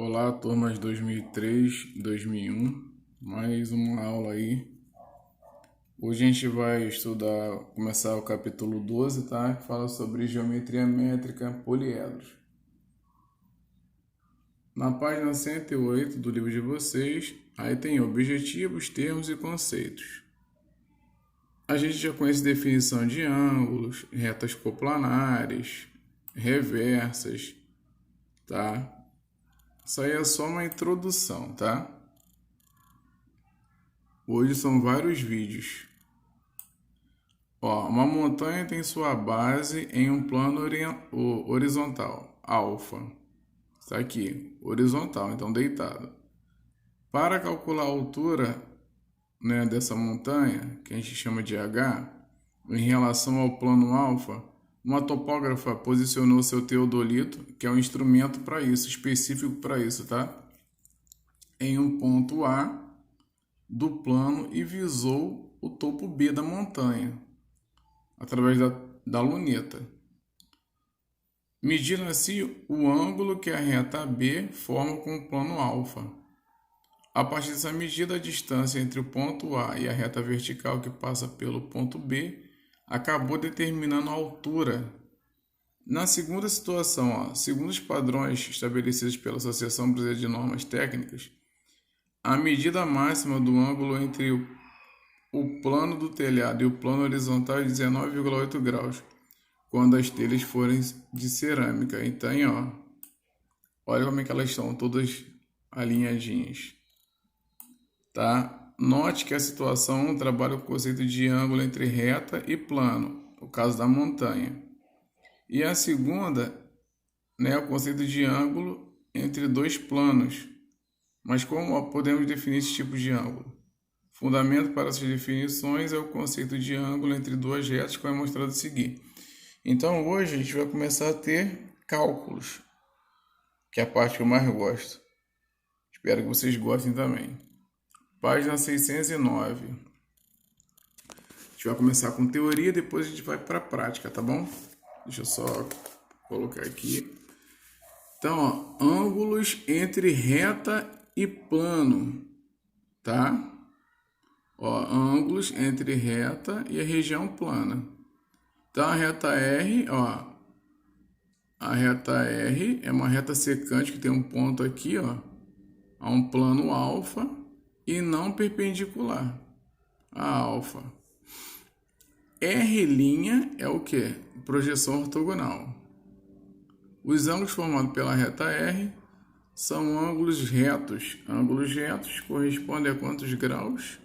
Olá, turmas 2003, 2001, mais uma aula aí. Hoje a gente vai começar o capítulo 12, tá? Que fala sobre geometria métrica, poliedros. Na página 108 do livro de vocês, aí tem objetivos, termos e conceitos. A gente já conhece definição de ângulos, retas coplanares, reversas, tá? Isso aí é só uma introdução, tá? Hoje são vários vídeos. Ó, uma montanha tem sua base em um plano horizontal, alfa. Está aqui, horizontal, então deitado. Para calcular a altura, né, dessa montanha, que a gente chama de H, em relação ao plano alfa, uma topógrafa posicionou seu teodolito, que é um instrumento para isso, específico para isso, tá? Em um ponto A do plano e visou o topo B da montanha, através da luneta. Medindo assim o ângulo que a reta AB forma com o plano alfa. A partir dessa medida, a distância entre o ponto A e a reta vertical que passa pelo ponto B acabou determinando a altura. Na segunda situação, ó, segundo os padrões estabelecidos pela Associação Brasileira de Normas Técnicas, a medida máxima do ângulo entre o plano do telhado e o plano horizontal é 19,8 graus, quando as telhas forem de cerâmica. Então, ó, olha como é que elas estão todas alinhadinhas, tá? Note que a situação 1 trabalha o conceito de ângulo entre reta e plano, no caso da montanha. E a segunda, né, o conceito de ângulo entre dois planos. Mas como podemos definir esse tipo de ângulo? Fundamento para essas definições é o conceito de ângulo entre duas retas, como é mostrado a seguir. Então hoje a gente vai começar a ter cálculos, que é a parte que eu mais gosto. Espero que vocês gostem também. Página 609. A gente vai começar com teoria, depois a gente vai para a prática, tá bom? Deixa eu só colocar aqui. Então, ó, ângulos entre reta e plano, tá? Ó, ângulos entre reta e a região plana. Então, a reta R, ó, a reta R é uma reta secante que tem um ponto aqui, ó, a um plano alfa e não perpendicular a alfa. R' é o que? Projeção ortogonal. Os ângulos formados pela reta R são ângulos retos. Ângulos retos correspondem a quantos graus?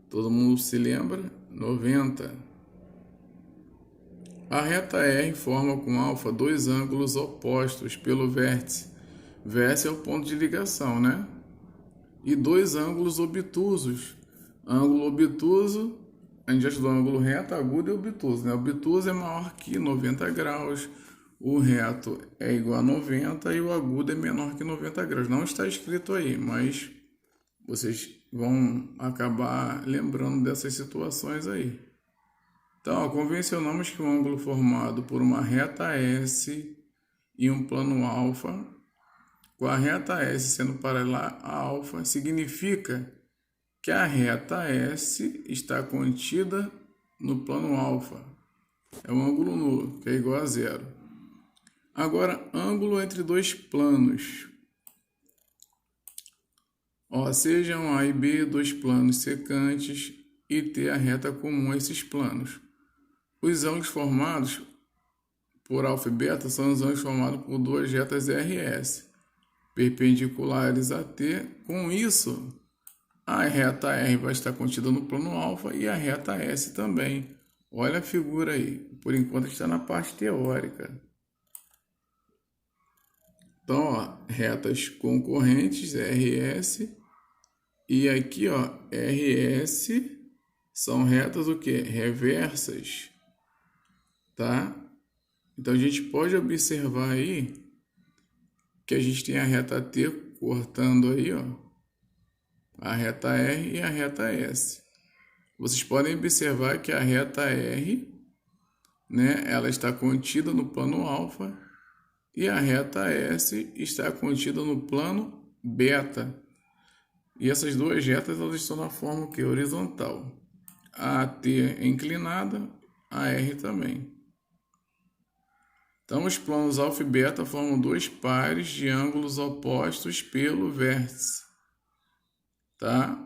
Todo mundo se lembra? 90. A reta R forma com alfa dois ângulos opostos pelo vértice. Vértice é o ponto de ligação, né? E dois ângulos obtusos. Ângulo obtuso, a gente já estudou ângulo reto, agudo e obtuso, né? Obtuso é maior que 90 graus, o reto é igual a 90 e o agudo é menor que 90 graus. Não está escrito aí, mas vocês vão acabar lembrando dessas situações aí. Então, ó, convencionamos que o ângulo formado por uma reta S e um plano alfa, com a reta S sendo paralela a alfa, significa que a reta S está contida no plano alfa. É um ângulo nulo, que é igual a zero. Agora, ângulo entre dois planos. Ó, sejam A e B dois planos secantes e T a reta comum a esses planos. Os ângulos formados por alfa e beta são os ângulos formados por duas retas RS, perpendiculares a T. Com isso, a reta R vai estar contida no plano alfa e a reta S também. Olha a figura aí. Por enquanto está na parte teórica. Então, ó, retas concorrentes, RS, e aqui, ó, RS são retas o quê? Reversas, tá? Então, a gente pode observar aí que a gente tem a reta T cortando aí, ó, a reta R e a reta S. Vocês podem observar que a reta R, né, ela está contida no plano alfa e a reta S está contida no plano beta. E essas duas retas elas estão na forma que horizontal. A AT é inclinada, a R também. Então, os planos alfa e beta formam dois pares de ângulos opostos pelo vértice. Tá?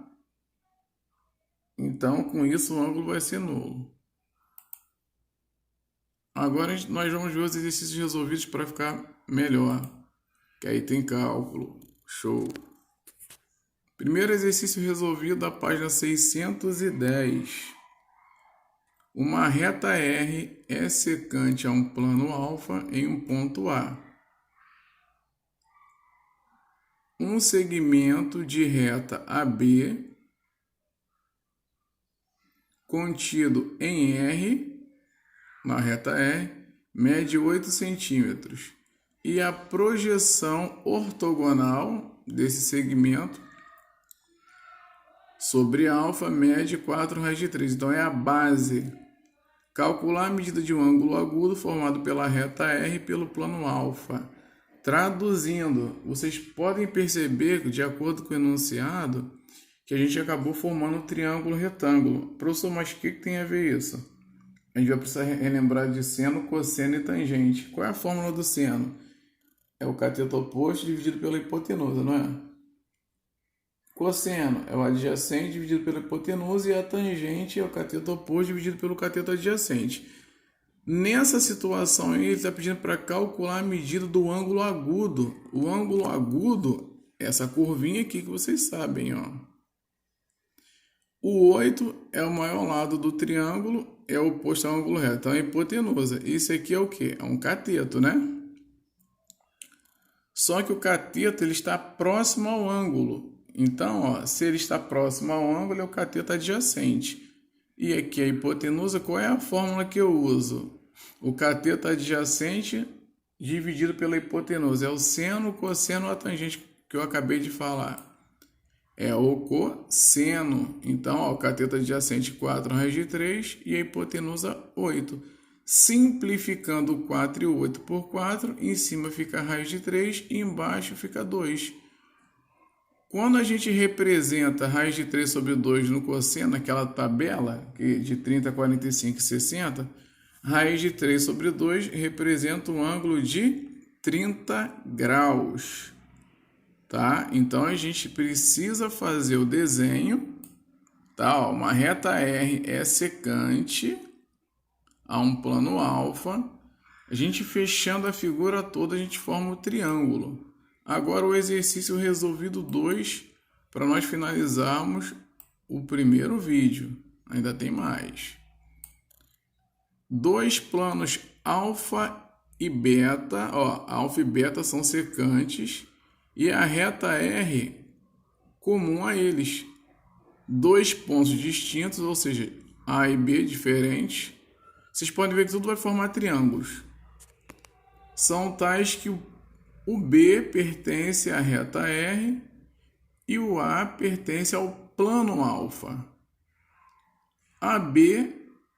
Então, com isso, o ângulo vai ser nulo. Agora, nós vamos ver os exercícios resolvidos para ficar melhor. Que aí tem cálculo. Show! Primeiro exercício resolvido da página 610. Uma reta R é secante a um plano alfa em um ponto A. Um segmento de reta AB contido em R, na reta R, mede 8 centímetros. E a projeção ortogonal desse segmento sobre alfa mede 4 raiz de 3. Então, é a base. Calcular a medida de um ângulo agudo formado pela reta R pelo plano alfa. Traduzindo, vocês podem perceber, de acordo com o enunciado, que a gente acabou formando um triângulo retângulo. Professor, mas o que tem a ver isso? A gente vai precisar relembrar de seno, cosseno e tangente. Qual é a fórmula do seno? É o cateto oposto dividido pela hipotenusa, não é? Cosseno é o adjacente dividido pela hipotenusa e a tangente é o cateto oposto dividido pelo cateto adjacente. Nessa situação aí, ele está pedindo para calcular a medida do ângulo agudo. O ângulo agudo é essa curvinha aqui que vocês sabem, ó. O 8 é o maior lado do triângulo, é o oposto ao ângulo reto, então é a hipotenusa. Isso aqui é o quê? É um cateto, né? Só que o cateto ele está próximo ao ângulo. Então, ó, se ele está próximo ao ângulo, é o cateto adjacente. E aqui a hipotenusa, qual é a fórmula que eu uso? O cateto adjacente dividido pela hipotenusa. É o seno, cosseno ou a tangente que eu acabei de falar. É o cosseno. Então, ó, o cateto adjacente 4 raiz de 3 e a hipotenusa 8. Simplificando 4 e 8 por 4, em cima fica a raiz de 3 e embaixo fica 2. Quando a gente representa a raiz de 3 sobre 2 no cosseno, aquela tabela de 30, 45 e 60, raiz de 3 sobre 2 representa um ângulo de 30 graus. Tá? Então, a gente precisa fazer o desenho. Tá? Ó, uma reta R é secante a um plano alfa. A gente fechando a figura toda, a gente forma o triângulo. Agora o exercício resolvido 2, para nós finalizarmos o primeiro vídeo. Ainda tem mais. Dois planos alfa e beta, ó, alfa e beta são secantes e a reta R comum a eles. Dois pontos distintos, ou seja, A e B diferentes. Vocês podem ver que tudo vai formar triângulos. São tais que o B pertence à reta R e o A pertence ao plano alfa. AB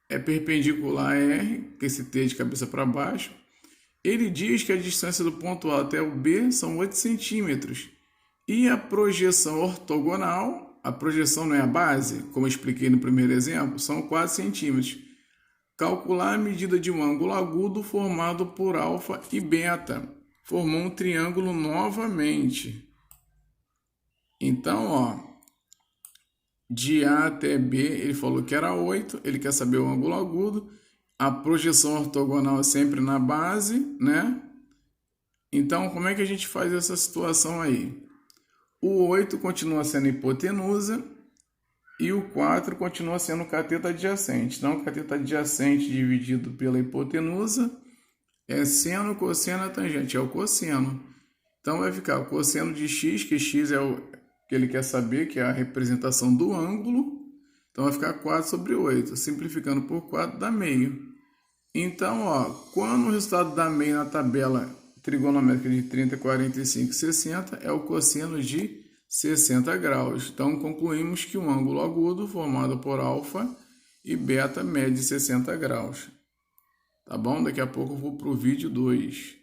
é perpendicular a R, que esse T é de cabeça para baixo. Ele diz que a distância do ponto A até o B são 8 centímetros. E a projeção ortogonal, a projeção não é a base, como eu expliquei no primeiro exemplo, são 4 centímetros. Calcular a medida de um ângulo agudo formado por alfa e beta. Formou um triângulo novamente. Então, ó, de A até B, ele falou que era 8, ele quer saber o ângulo agudo. A projeção ortogonal é sempre na base, né? Então, como é que a gente faz essa situação aí? O 8 continua sendo hipotenusa e o 4 continua sendo o cateto adjacente. Então, o cateto adjacente dividido pela hipotenusa é seno, cosseno, tangente, é o cosseno. Então, vai ficar o cosseno de x, que x é o que ele quer saber, que é a representação do ângulo. Então, vai ficar 4 sobre 8. Simplificando por 4, dá meio. Então, ó, quando o resultado dá meio na tabela trigonométrica de 30, 45 e 60, é o cosseno de 60 graus. Então, concluímos que um ângulo agudo formado por alfa e beta mede 60 graus. Tá bom? Daqui a pouco eu vou para o vídeo 2.